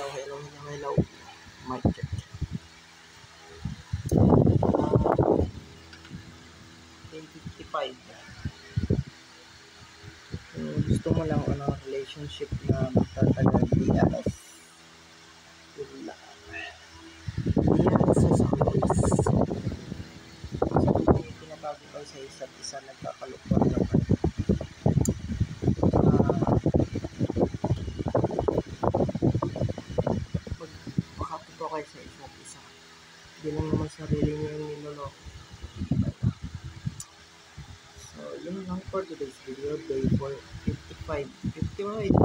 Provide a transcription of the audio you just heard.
Hello. Mic check. 10:55. Kung gusto mo lang relationship na magtatagal, DRS. Wala. DRS as always. Kasi kung may pinabago kayo sa isa't isa, nagkakalukwan na kayo. Magpakatuto kayo sa isa't isa. Hindi lang naman sarili niyo yung niloloko. So, yun lang for today's video. Day 4:55.